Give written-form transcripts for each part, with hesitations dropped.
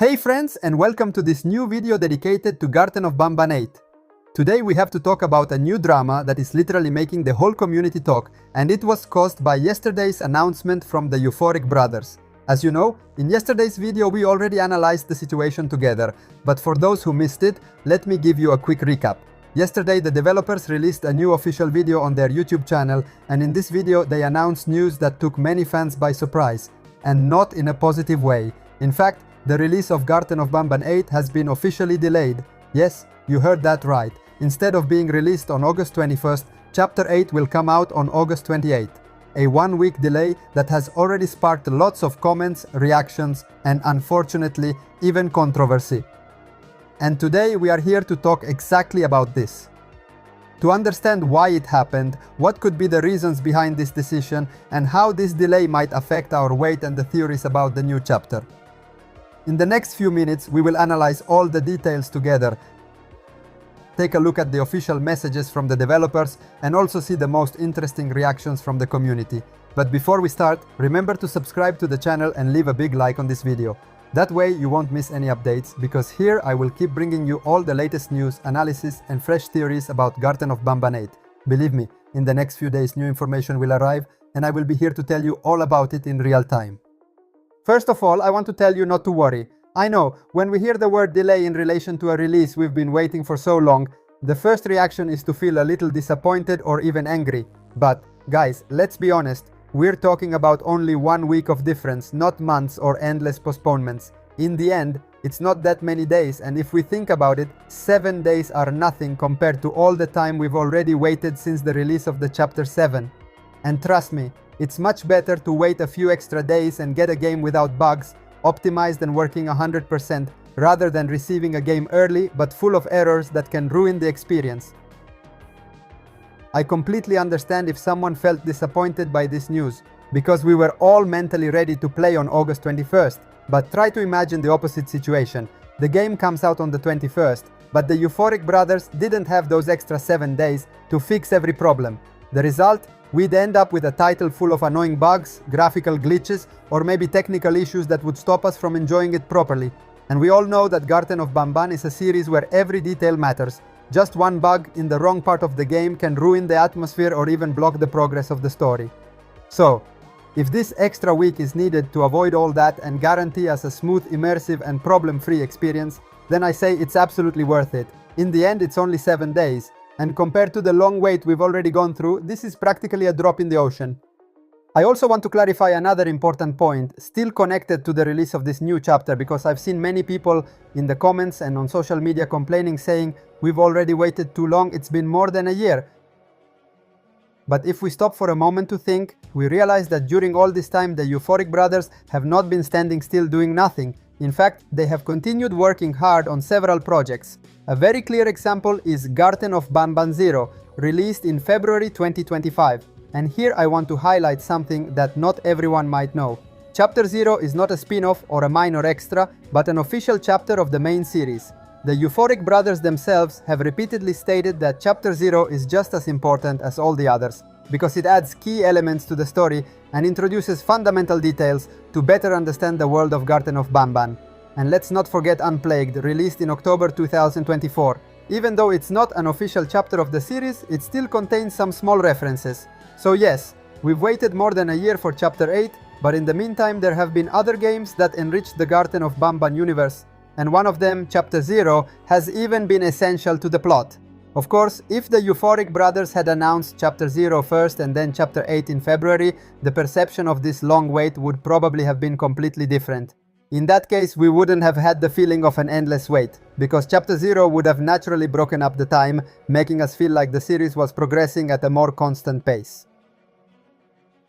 Hey friends, and welcome to this new video dedicated to Garten of Banban 8. Today we have to talk about a new drama that is literally making the whole community talk, and it was caused by yesterday's announcement from the EUPHORIC brothers. As you know, in yesterday's video we already analyzed the situation together, but for those who missed it, let me give you a quick recap. Yesterday the developers released a new official video on their YouTube channel, and in this video they announced news that took many fans by surprise, and not in a positive way. In fact, the release of Garten of Banban 8 has been officially delayed. Yes, you heard that right. Instead of being released on August 21st, Chapter 8 will come out on August 28th. A one-week delay that has already sparked lots of comments, reactions, and unfortunately, even controversy. And today we are here to talk exactly about this. To understand why it happened, what could be the reasons behind this decision, and how this delay might affect our wait and the theories about the new chapter. In the next few minutes, we will analyze all the details together, take a look at the official messages from the developers, and also see the most interesting reactions from the community. But before we start, remember to subscribe to the channel and leave a big like on this video. That way you won't miss any updates, because here I will keep bringing you all the latest news, analysis, and fresh theories about Garten of Banban 8. Believe me, in the next few days new information will arrive, and I will be here to tell you all about it in real time. First of all, I want to tell you not to worry. I know, when we hear the word delay in relation to a release we've been waiting for so long, the first reaction is to feel a little disappointed or even angry. But, guys, let's be honest, we're talking about only 1 week of difference, not months or endless postponements. In the end, it's not that many days, and if we think about it, 7 days are nothing compared to all the time we've already waited since the release of the Chapter 7. And trust me, it's much better to wait a few extra days and get a game without bugs, optimized and working 100%, rather than receiving a game early but full of errors that can ruin the experience. I completely understand if someone felt disappointed by this news, because we were all mentally ready to play on August 21st, but try to imagine the opposite situation. The game comes out on the 21st, but the EUPHORIC brothers didn't have those extra 7 days to fix every problem. The result? We'd end up with a title full of annoying bugs, graphical glitches, or maybe technical issues that would stop us from enjoying it properly. And we all know that Garten of Banban is a series where every detail matters. Just one bug in the wrong part of the game can ruin the atmosphere or even block the progress of the story. So, if this extra week is needed to avoid all that and guarantee us a smooth, immersive and problem-free experience, then I say it's absolutely worth it. In the end, it's only 7 days. And compared to the long wait we've already gone through, this is practically a drop in the ocean. I also want to clarify another important point, still connected to the release of this new chapter, because I've seen many people in the comments and on social media complaining, saying, we've already waited too long, it's been more than a year. But if we stop for a moment to think, we realize that during all this time the EUPHORIC brothers have not been standing still doing nothing. In fact, they have continued working hard on several projects. A very clear example is Garten of Banban 0, released in February 2025. And here I want to highlight something that not everyone might know. Chapter 0 is not a spin-off or a minor extra, but an official chapter of the main series. The EUPHORIC brothers themselves have repeatedly stated that Chapter 0 is just as important as all the others, because it adds key elements to the story and introduces fundamental details to better understand the world of Garten of Banban. And let's not forget Unplagued, released in October 2024. Even though it's not an official chapter of the series, it still contains some small references. So yes, we've waited more than a year for Chapter 8, but in the meantime there have been other games that enriched the Garten of Banban universe, and one of them, Chapter 0, has even been essential to the plot. Of course, if the EUPHORIC brothers had announced Chapter 0 first and then Chapter 8 in February, the perception of this long wait would probably have been completely different. In that case, we wouldn't have had the feeling of an endless wait, because Chapter 0 would have naturally broken up the time, making us feel like the series was progressing at a more constant pace.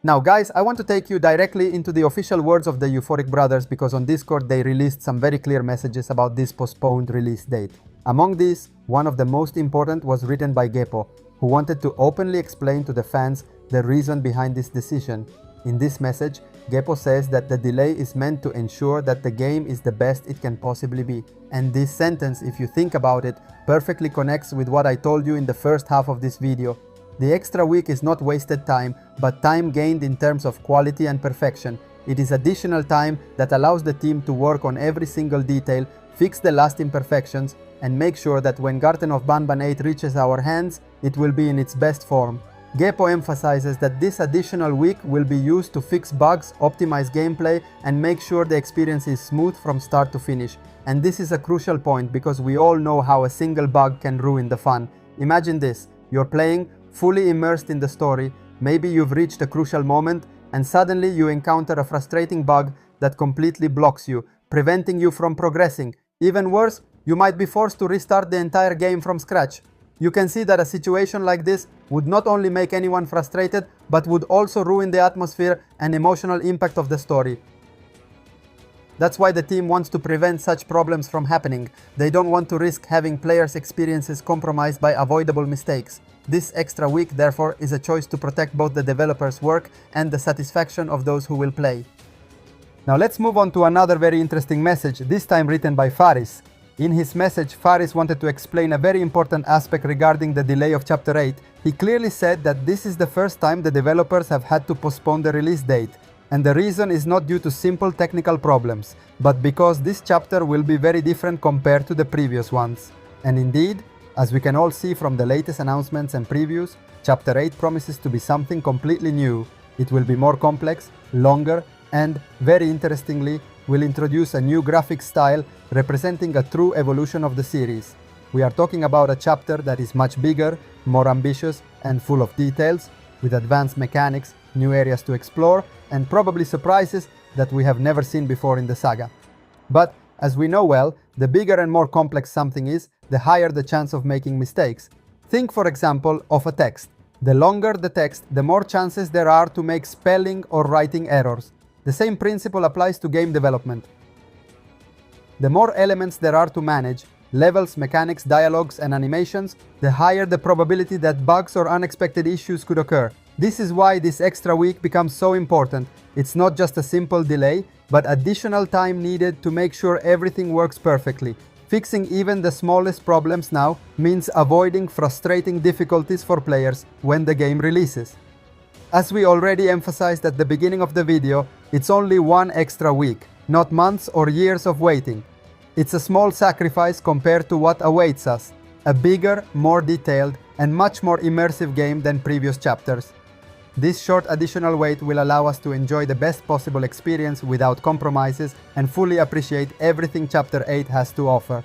Now guys, I want to take you directly into the official words of the EUPHORIC brothers, because on Discord they released some very clear messages about this postponed release date. Among these, one of the most important was written by Gepo, who wanted to openly explain to the fans the reason behind this decision. In this message, Gepo says that the delay is meant to ensure that the game is the best it can possibly be. And this sentence, if you think about it, perfectly connects with what I told you in the first half of this video. The extra week is not wasted time, but time gained in terms of quality and perfection. It is additional time that allows the team to work on every single detail, fix the last imperfections, and make sure that when Garten of Banban 8 reaches our hands, it will be in its best form. Gepo emphasizes that this additional week will be used to fix bugs, optimize gameplay, and make sure the experience is smooth from start to finish. And this is a crucial point because we all know how a single bug can ruin the fun. Imagine this, you're playing, fully immersed in the story, maybe you've reached a crucial moment, and suddenly you encounter a frustrating bug that completely blocks you, preventing you from progressing. Even worse, you might be forced to restart the entire game from scratch. You can see that a situation like this would not only make anyone frustrated, but would also ruin the atmosphere and emotional impact of the story. That's why the team wants to prevent such problems from happening. They don't want to risk having players' experiences compromised by avoidable mistakes. This extra week, therefore, is a choice to protect both the developers' work and the satisfaction of those who will play. Now let's move on to another very interesting message, this time written by Faris. In his message, Faris wanted to explain a very important aspect regarding the delay of Chapter 8. He clearly said that this is the first time the developers have had to postpone the release date. And the reason is not due to simple technical problems, but because this chapter will be very different compared to the previous ones. And indeed, as we can all see from the latest announcements and previews, Chapter 8 promises to be something completely new. It will be more complex, longer, and, very interestingly, will introduce a new graphic style representing a true evolution of the series. We are talking about a chapter that is much bigger, more ambitious, and full of details, with advanced mechanics, new areas to explore, and probably surprises that we have never seen before in the saga. But, as we know well, the bigger and more complex something is, the higher the chance of making mistakes. Think, for example, of a text. The longer the text, the more chances there are to make spelling or writing errors. The same principle applies to game development. The more elements there are to manage, levels, mechanics, dialogues, and animations, the higher the probability that bugs or unexpected issues could occur. This is why this extra week becomes so important. It's not just a simple delay, but additional time needed to make sure everything works perfectly. Fixing even the smallest problems now means avoiding frustrating difficulties for players when the game releases. As we already emphasized at the beginning of the video, it's only one extra week, not months or years of waiting. It's a small sacrifice compared to what awaits us, a bigger, more detailed, and much more immersive game than previous chapters. This short additional wait will allow us to enjoy the best possible experience without compromises and fully appreciate everything Chapter 8 has to offer.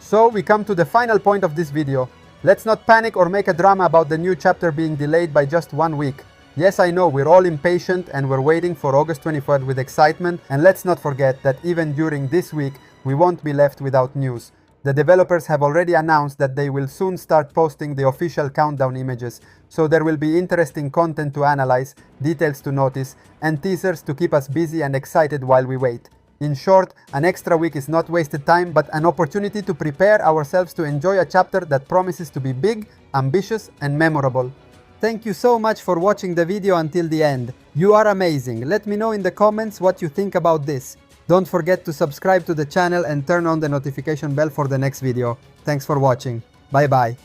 So we come to the final point of this video. Let's not panic or make a drama about the new chapter being delayed by just 1 week. Yes, I know, we're all impatient and we're waiting for August 23rd with excitement, and let's not forget that even during this week, we won't be left without news. The developers have already announced that they will soon start posting the official countdown images, so there will be interesting content to analyze, details to notice, and teasers to keep us busy and excited while we wait. In short, an extra week is not wasted time, but an opportunity to prepare ourselves to enjoy a chapter that promises to be big, ambitious, and memorable. Thank you so much for watching the video until the end. You are amazing. Let me know in the comments what you think about this. Don't forget to subscribe to the channel and turn on the notification bell for the next video. Thanks for watching. Bye bye.